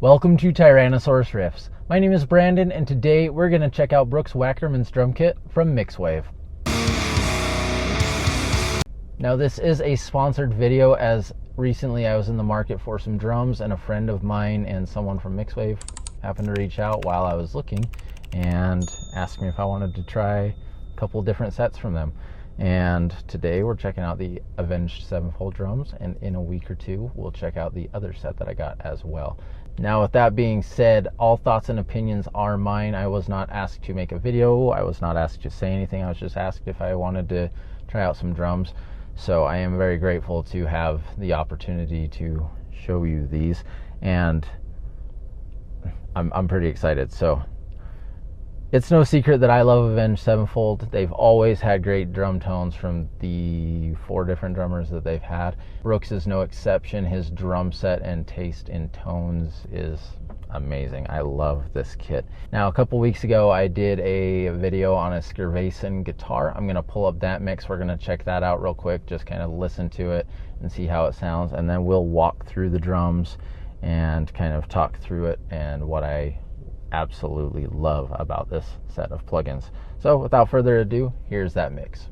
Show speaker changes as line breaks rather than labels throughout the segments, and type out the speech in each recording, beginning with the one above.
Welcome to Tyrannosaurus Riffs. My name is Brandon, and today we're going to check out Brooks Wackerman's drum kit from Mixwave. Now this is a sponsored video, as recently I was in the market for some drums, and a friend of mine and someone from Mixwave happened to reach out while I was looking and asked me if I wanted to try a couple different sets from them. And today we're checking out the Avenged Sevenfold drums, and in a week or two we'll check out the other set that I got as well. Now with that being said, all thoughts and opinions are mine. I was not asked to make a video, I was not asked to say anything, I was just asked if I wanted to try out some drums. So I am very grateful to have the opportunity to show you these, and I'm pretty excited. So it's no secret that I love Avenged Sevenfold. They've always had great drum tones from the 4 different drummers that they've had. Brooks is no exception. His drum set and taste in tones is amazing. I love this kit. Now, a couple weeks ago, I did a video on a Skirvason guitar. I'm going to pull up that mix. We're going to check that out real quick, just kind of listen to it and see how it sounds. And then we'll walk through the drums and kind of talk through it and what I absolutely love about this set of plugins. So without further ado, here's that mix.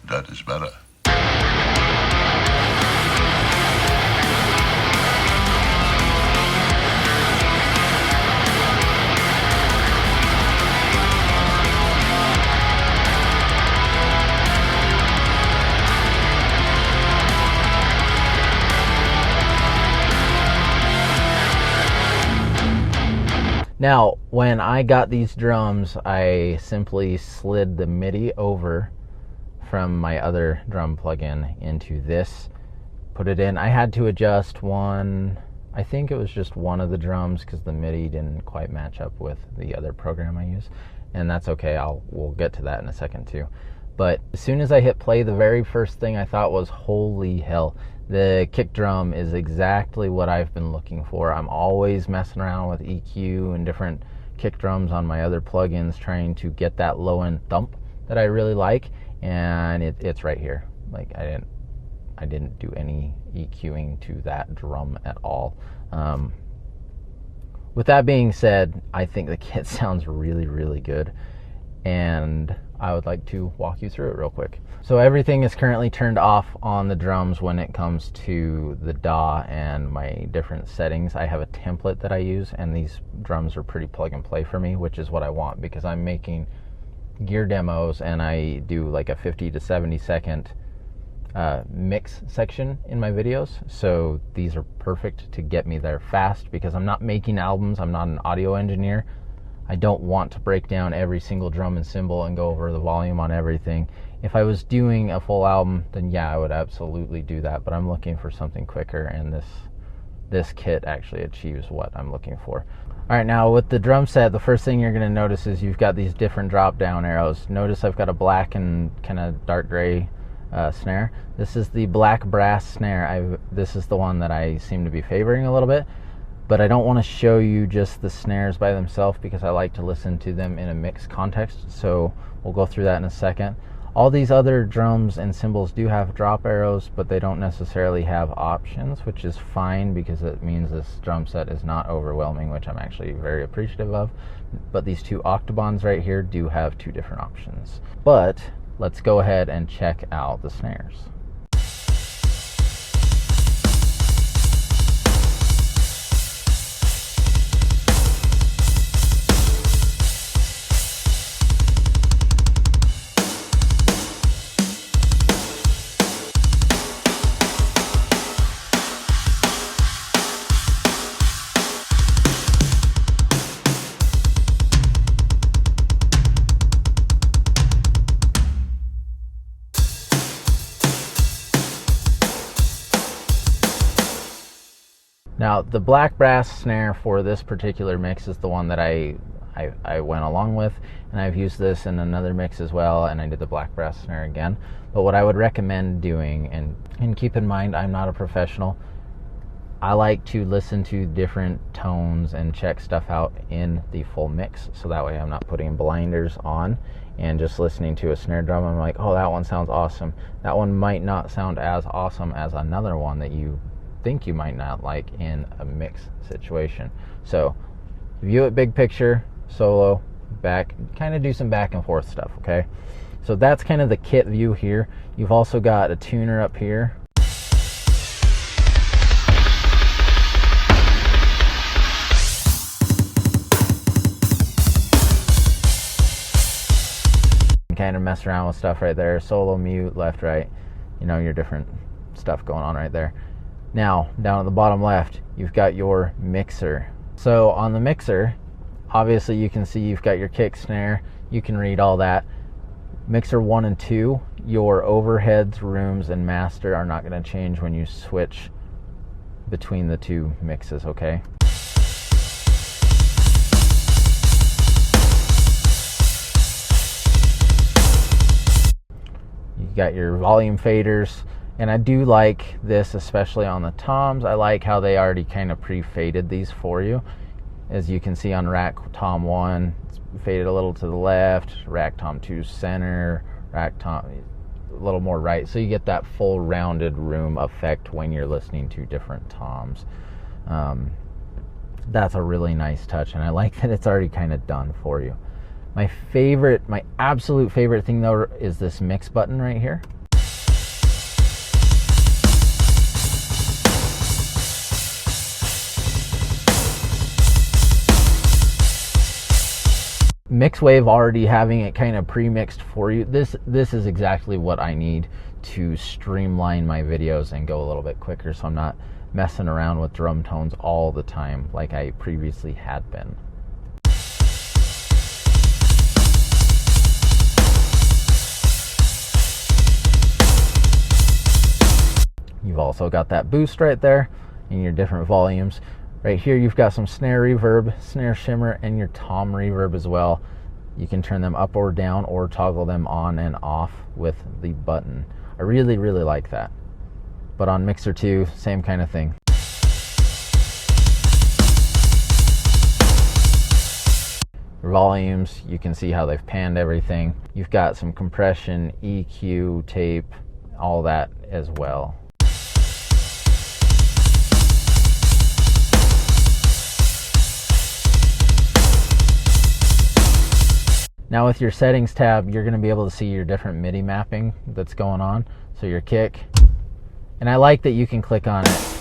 That is better.
Now, when I got these drums, I simply slid the MIDI over from my other drum plugin into this, put it in. I had to adjust I think it was just one of the drums because the MIDI didn't quite match up with the other program I use, and that's okay. We'll get to that in a second too. But as soon as I hit play, the very first thing I thought was, holy hell, the kick drum is exactly what I've been looking for. I'm always messing around with EQ and different kick drums on my other plugins, trying to get that low end thump that I really like, and it's right here. Like, I didn't do any EQing to that drum at all. With that being said, I think the kit sounds really, really good, and I would like to walk you through it real quick. So everything is currently turned off on the drums when it comes to the DAW and my different settings. I have a template that I use, and these drums are pretty plug and play for me, which is what I want, because I'm making gear demos and I do like a 50 to 70 second mix section in my videos. So these are perfect to get me there fast, because I'm not making albums. I'm not an audio engineer. I don't want to break down every single drum and cymbal and go over the volume on everything. If I was doing a full album, then yeah, I would absolutely do that, but I'm looking for something quicker, and this kit actually achieves what I'm looking for. Alright, now with the drum set, the first thing you're going to notice is you've got these different drop down arrows. Notice I've got a black and kind of dark gray snare. This is the black brass snare. This is the one that I seem to be favoring a little bit, but I don't want to show you just the snares by themselves, because I like to listen to them in a mixed context, so we'll go through that in a second. All these other drums and cymbals do have drop arrows, but they don't necessarily have options, which is fine, because it means this drum set is not overwhelming, which I'm actually very appreciative of. But these 2 octobans right here do have 2 different options. But let's go ahead and check out the snares. Now, the black brass snare for this particular mix is the one that I went along with, and I've used this in another mix as well, and I did the black brass snare again. But what I would recommend doing, and keep in mind, I'm not a professional, I like to listen to different tones and check stuff out in the full mix, so that way I'm not putting blinders on and just listening to a snare drum. I'm like, oh, that one sounds awesome. That one might not sound as awesome as another one that you think you might not like in a mix situation. So view it big picture, solo, back, kind of do some back and forth stuff, okay? So that's kind of the kit view here. You've also got a tuner up here. Kind of mess around with stuff right there. Solo, mute, left, right, you know, your different stuff going on right there. Now, down at the bottom left, you've got your mixer. So on the mixer, obviously you can see you've got your kick, snare. You can read all that. Mixer 1 and 2, your overheads, rooms, and master are not going to change when you switch between the two mixes, okay? You got your volume faders, and I do like this, especially on the toms. I like how they already kind of pre-faded these for you. As you can see on rack tom 1, it's faded a little to the left, rack tom 2 center, rack tom a little more right, so you get that full rounded room effect when you're listening to different toms. That's a really nice touch, and I like that it's already kind of done for you. My absolute favorite thing though is this mix button right here. Mixwave already having it kind of pre-mixed for you. This is exactly what I need to streamline my videos and go a little bit quicker, so I'm not messing around with drum tones all the time like I previously had been. You've also got that boost right there in your different volumes. Right here you've got some snare reverb, snare shimmer, and your tom reverb as well. You can turn them up or down or toggle them on and off with the button. I really, really like that. But on Mixer 2, same kind of thing. Volumes, you can see how they've panned everything. You've got some compression, EQ, tape, all that as well. Now with your settings tab, you're going to be able to see your different MIDI mapping that's going on. So your kick, and I like that you can click on it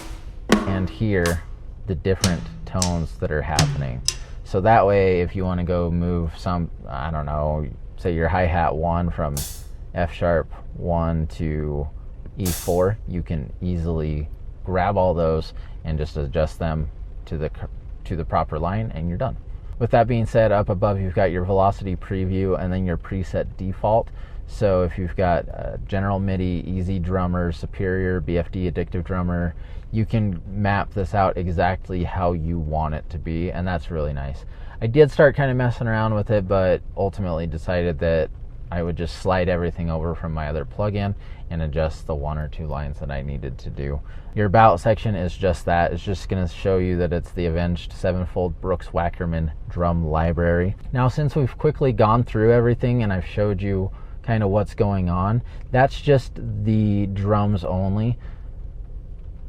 and hear the different tones that are happening. So that way, if you want to go move some, I don't know, say your hi-hat 1 from F sharp 1 to E4, you can easily grab all those and just adjust them to the proper line, and you're done. With that being said, up above you've got your velocity preview and then your preset default. So if you've got general MIDI, easy drummer, superior, BFD, addictive drummer, you can map this out exactly how you want it to be, and that's really nice. I did start kind of messing around with it, but ultimately decided that I would just slide everything over from my other plugin and adjust the 1 or 2 lines that I needed to do. Your about section is just that. It's just going to show you that it's the Avenged Sevenfold Brooks Wackerman drum library. Now, since we've quickly gone through everything and I've showed you kind of what's going on, that's just the drums only.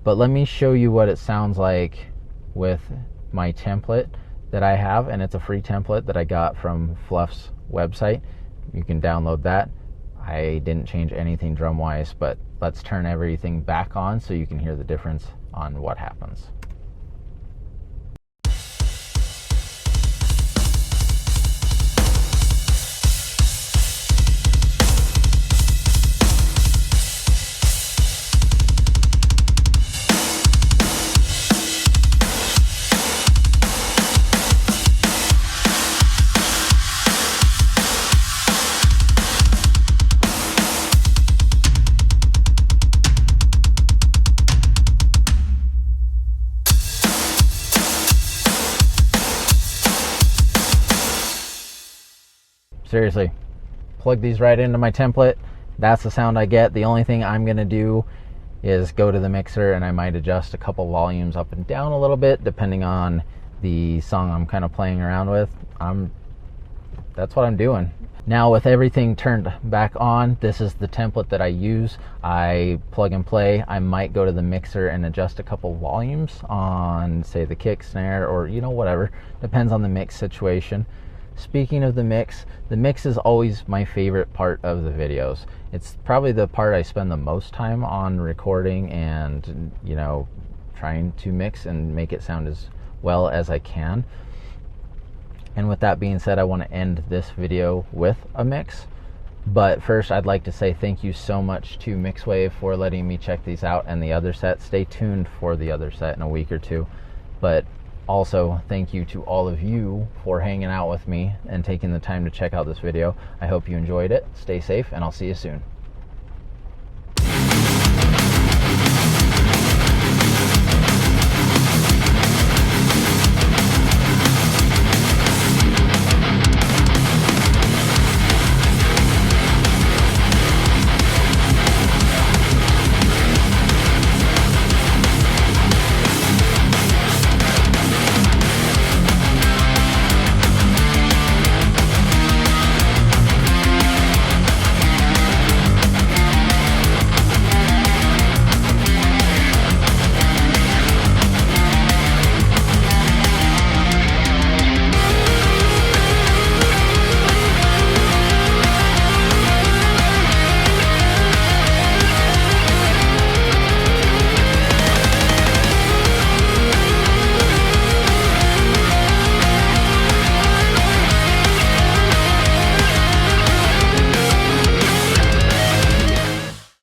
But let me show you what it sounds like with my template that I have, and it's a free template that I got from Fluff's website. You can download that. I didn't change anything drum-wise, but let's turn everything back on so you can hear the difference on what happens. seriously, plug these right into my template. That's the sound I get. The only thing I'm going to do is go to the mixer, and I might adjust a couple volumes up and down a little bit depending on the song I'm kind of playing around with. That's what I'm doing. Now with everything turned back on, this is the template that I use. I plug and play. I might go to the mixer and adjust a couple volumes on, say, the kick, snare, or whatever. Depends on the mix situation. Speaking of the mix is always my favorite part of the videos. It's probably the part I spend the most time on recording and, trying to mix and make it sound as well as I can. And with that being said, I want to end this video with a mix. But first, I'd like to say thank you so much to Mixwave for letting me check these out and the other set. Stay tuned for the other set in a week or two. But also, thank you to all of you for hanging out with me and taking the time to check out this video. I hope you enjoyed it. Stay safe, and I'll see you soon.